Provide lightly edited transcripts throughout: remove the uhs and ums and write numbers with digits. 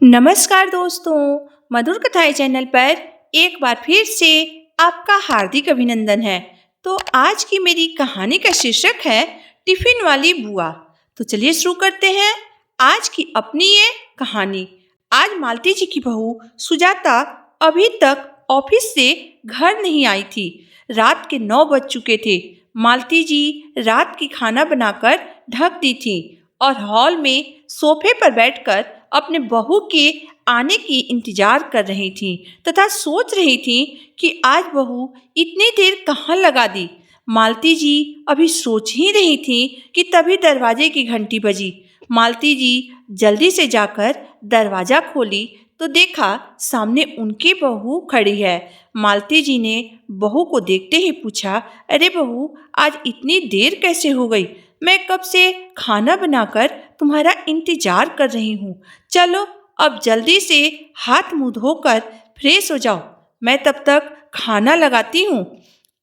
नमस्कार दोस्तों, मधुर कथाएं चैनल पर एक बार फिर से आपका हार्दिक अभिनंदन है। तो आज की मेरी कहानी का शीर्षक है टिफिन वाली बुआ। तो चलिए शुरू करते हैं आज की अपनी ये कहानी। आज मालती जी की बहू सुजाता अभी तक ऑफिस से घर नहीं आई थी। रात के 9 बज चुके थे। मालती जी रात की खाना बनाकर ढक दी थी और हॉल में सोफे पर बैठकर अपने बहू के आने की इंतजार कर रही थी तथा सोच रही थी कि आज बहू इतनी देर कहाँ लगा दी। मालती जी अभी सोच ही रही थी कि तभी दरवाजे की घंटी बजी। मालती जी जल्दी से जाकर दरवाजा खोली तो देखा सामने उनकी बहू खड़ी है। मालती जी ने बहू को देखते ही पूछा, अरे बहू, आज इतनी देर कैसे हो गई? मैं कब से खाना बनाकर तुम्हारा इंतजार कर रही हूँ। चलो अब जल्दी से हाथ मुंह धोकर फ्रेश हो जाओ, मैं तब तक खाना लगाती हूँ।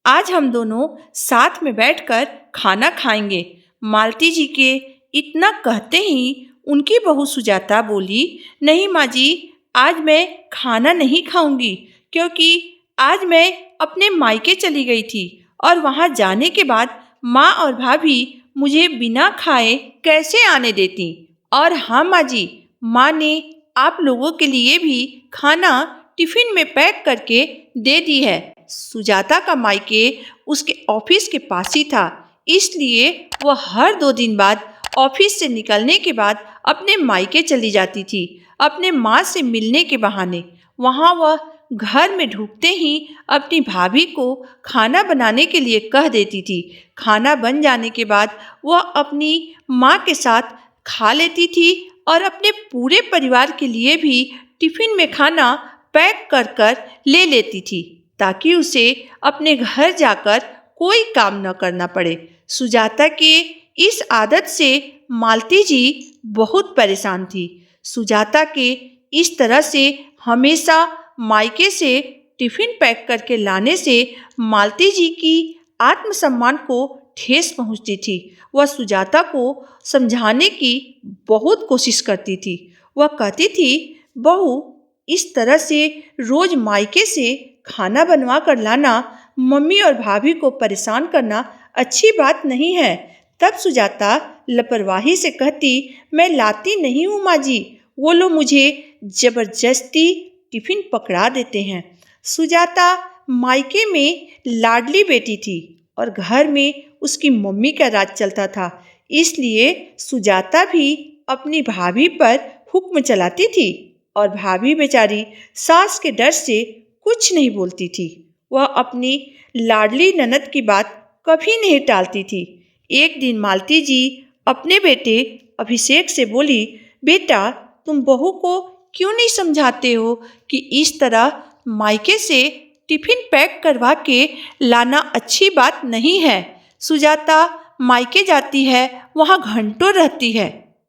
आज हम दोनों साथ में बैठकर खाना खाएंगे। मालती जी के इतना कहते ही उनकी बहू सुजाता बोली, नहीं माँ जी, आज मैं खाना नहीं खाऊंगी क्योंकि आज मैं अपने मायके चली गई थी और वहाँ जाने के बाद माँ और भाभी मुझे बिना खाए कैसे आने देती। और हाँ माँ जी, माँ ने आप लोगों के लिए भी खाना टिफिन में पैक करके दे दी है। सुजाता का मायके उसके ऑफिस के पास ही था, इसलिए वह हर 2 दिन बाद ऑफिस से निकलने के बाद अपने मायके चली जाती थी, अपने माँ से मिलने के बहाने। वहाँ वह घर में ढुकते ही अपनी भाभी को खाना बनाने के लिए कह देती थी। खाना बन जाने के बाद वह अपनी माँ के साथ खा लेती थी और अपने पूरे परिवार के लिए भी टिफिन में खाना पैक कर कर ले लेती थी ताकि उसे अपने घर जाकर कोई काम न करना पड़े। सुजाता के इस आदत से मालती जी बहुत परेशान थी। सुजाता के इस तरह से हमेशा मायके से टिफिन पैक करके लाने से मालती जी की आत्मसम्मान को ठेस पहुंचती थी। वह सुजाता को समझाने की बहुत कोशिश करती थी। वह कहती थी, बहू, इस तरह से रोज मायके से खाना बनवा कर लाना, मम्मी और भाभी को परेशान करना अच्छी बात नहीं है। तब सुजाता लापरवाही से कहती, मैं लाती नहीं हूँ माँ जी, वो लोग मुझे जबरदस्ती टिफिन पकड़ा देते हैं। सुजाता मायके में लाडली बेटी थी और घर में उसकी मम्मी का राज चलता था, इसलिए सुजाता भी अपनी भाभी पर हुक्म चलाती थी और भाभी बेचारी सास के डर से कुछ नहीं बोलती थी। वह अपनी लाडली ननद की बात कभी नहीं टालती थी। एक दिन मालती जी अपने बेटे अभिषेक से बोली, बेटा, तुम बहू को क्यों नहीं समझाते हो कि इस तरह मायके से टिफिन पैक करवा के लाना अच्छी बात नहीं है। सुजाता मायके जाती है, वहाँ घंटों रहती है,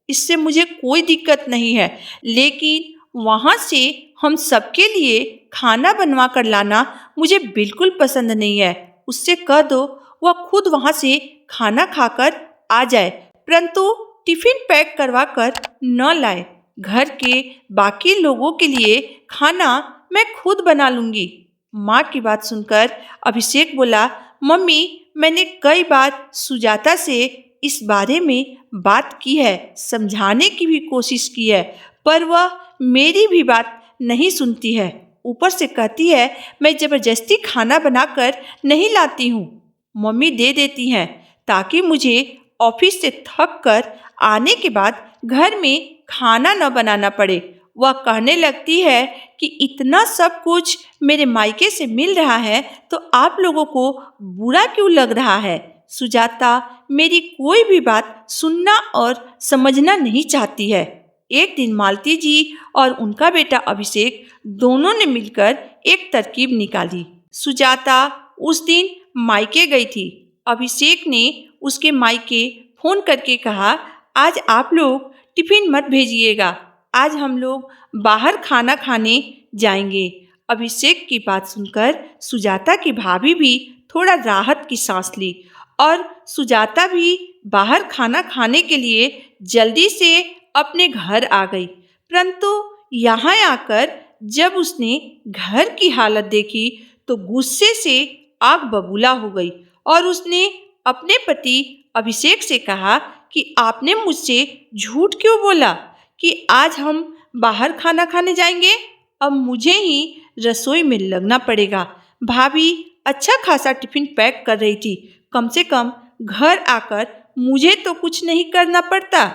इससे मुझे कोई दिक्कत नहीं है, लेकिन वहाँ से हम सबके लिए खाना बनवा कर लाना मुझे बिल्कुल पसंद नहीं है। उससे कह दो वह खुद वहाँ से खाना खाकर आ जाए, परंतु टिफिन पैक करवा कर न लाए। घर के बाकी लोगों के लिए खाना मैं खुद बना लूँगी। माँ की बात सुनकर अभिषेक बोला, मम्मी, मैंने कई बार सुजाता से इस बारे में बात की है, समझाने की भी कोशिश की है, पर वह मेरी भी बात नहीं सुनती है। ऊपर से कहती है मैं ज़बरदस्ती खाना बनाकर नहीं लाती हूँ। मम्मी दे देती हैं ताकि मुझे ऑफिस से थक कर आने के बाद घर में खाना न बनाना पड़े। वह कहने लगती है कि इतना सब कुछ मेरे मायके से मिल रहा है तो आप लोगों को बुरा क्यों लग रहा है? सुजाता मेरी कोई भी बात सुनना और समझना नहीं चाहती है। एक दिन मालती जी और उनका बेटा अभिषेक दोनों ने मिलकर एक तरकीब निकाली। सुजाता उस दिन मायके गई थी। अभिषेक ने उसके मायके फोन करके कहा, आज आप लोग टिफिन मत भेजिएगा, आज हम लोग बाहर खाना खाने जाएंगे। अभिषेक की बात सुनकर सुजाता की भाभी भी थोड़ा राहत की सांस ली और सुजाता भी बाहर खाना खाने के लिए जल्दी से अपने घर आ गई। परंतु यहाँ आकर जब उसने घर की हालत देखी तो गुस्से से आग बबूला हो गई और उसने अपने पति अभिषेक से कहा कि आपने मुझसे झूठ क्यों बोला कि आज हम बाहर खाना खाने जाएंगे। अब मुझे ही रसोई में लगना पड़ेगा। भाभी अच्छा खासा टिफिन पैक कर रही थी, कम से कम घर आकर मुझे तो कुछ नहीं करना पड़ता।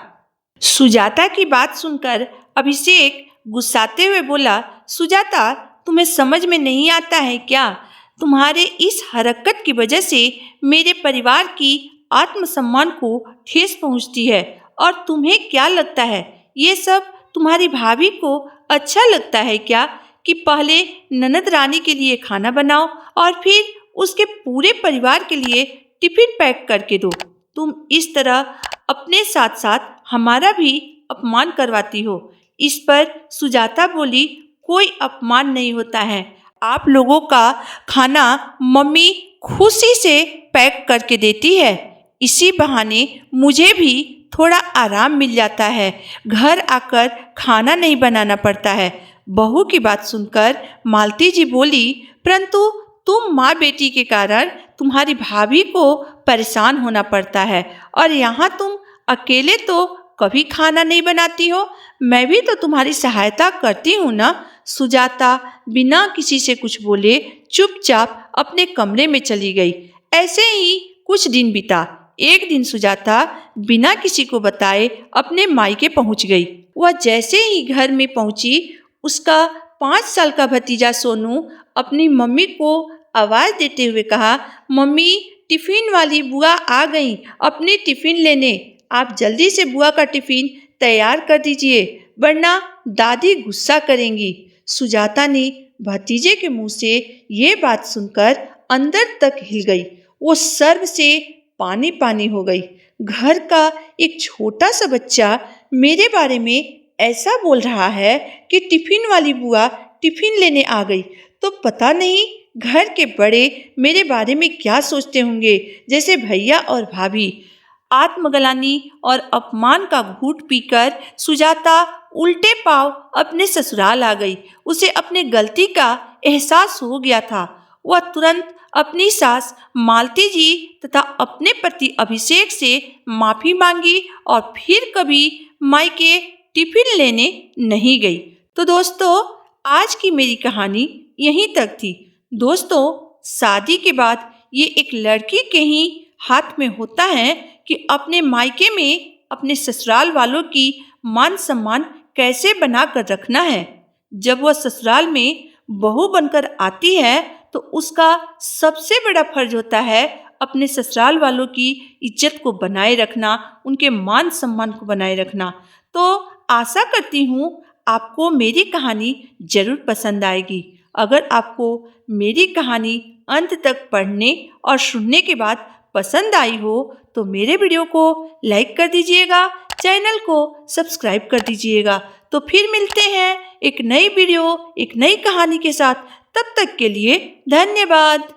सुजाता की बात सुनकर अभिषेक गुस्साते हुए बोला, सुजाता, तुम्हें समझ में नहीं आता है क्या? तुम्हारे इस हरकत की वजह से मेरे परिवार की आत्मसम्मान को ठेस पहुंचती है और तुम्हें क्या लगता है ये सब तुम्हारी भाभी को अच्छा लगता है क्या कि पहले ननद रानी के लिए खाना बनाओ और फिर उसके पूरे परिवार के लिए टिफिन पैक करके दो। तुम इस तरह अपने साथ साथ हमारा भी अपमान करवाती हो। इस पर सुजाता बोली, कोई अपमान नहीं होता है। आप लोगों का खाना मम्मी खुशी से पैक करके देती है, इसी बहाने मुझे भी थोड़ा आराम मिल जाता है। घर आकर खाना नहीं बनाना पड़ता है। बहू की बात सुनकर मालती जी बोली, परंतु तुम माँ बेटी के कारण तुम्हारी भाभी को परेशान होना पड़ता है और यहाँ तुम अकेले तो कभी खाना नहीं बनाती हो। मैं भी तो तुम्हारी सहायता करती हूँ ना। सुजाता बिना किसी से कुछ बोले चुपचाप अपने कमरे में चली गई। ऐसे ही कुछ दिन बीता। एक दिन सुजाता बिना किसी को बताए अपने मायके पहुंच गई। वह जैसे ही घर में पहुंची, उसका 5 साल का भतीजा सोनू अपनी मम्मी को आवाज देते हुए कहा, मम्मी, टिफिन वाली बुआ आ गई, अपनी टिफिन लेने। आप जल्दी से बुआ का टिफिन तैयार कर दीजिए, वरना दादी गुस्सा करेंगी। सुजाता ने भतीजे के मुंह से ये बात सुनकर अंदर तक हिल गई। वो सर्व से पानी पानी हो गई। घर का एक छोटा सा बच्चा मेरे बारे में ऐसा बोल रहा है कि टिफिन वाली बुआ टिफिन लेने आ गई, तो पता नहीं घर के बड़े मेरे बारे में क्या सोचते होंगे, जैसे भैया और भाभी। आत्मग्लानि और अपमान का घूंट पीकर सुजाता उल्टे पांव अपने ससुराल आ गई। उसे अपने गलती का एहसास हो गया था। वह तुरंत अपनी सास मालती जी तथा अपने पति अभिषेक से माफी मांगी और फिर कभी मायके टिफिन लेने नहीं गई। तो दोस्तों, आज की मेरी कहानी यहीं तक थी। दोस्तों, शादी के बाद ये एक लड़की के ही हाथ में होता है कि अपने मायके में अपने ससुराल वालों की मान सम्मान कैसे बना कर रखना है। जब वह ससुराल में बहू बनकर आती है तो उसका सबसे बड़ा फर्ज होता है अपने ससुराल वालों की इज्जत को बनाए रखना, उनके मान सम्मान को बनाए रखना। तो आशा करती हूँ आपको मेरी कहानी जरूर पसंद आएगी। अगर आपको मेरी कहानी अंत तक पढ़ने और सुनने के बाद पसंद आई हो तो मेरे वीडियो को लाइक कर दीजिएगा, चैनल को सब्सक्राइब कर दीजिएगा। तो फिर मिलते हैं एक नई वीडियो, एक नई कहानी के साथ। तब तक के लिए धन्यवाद।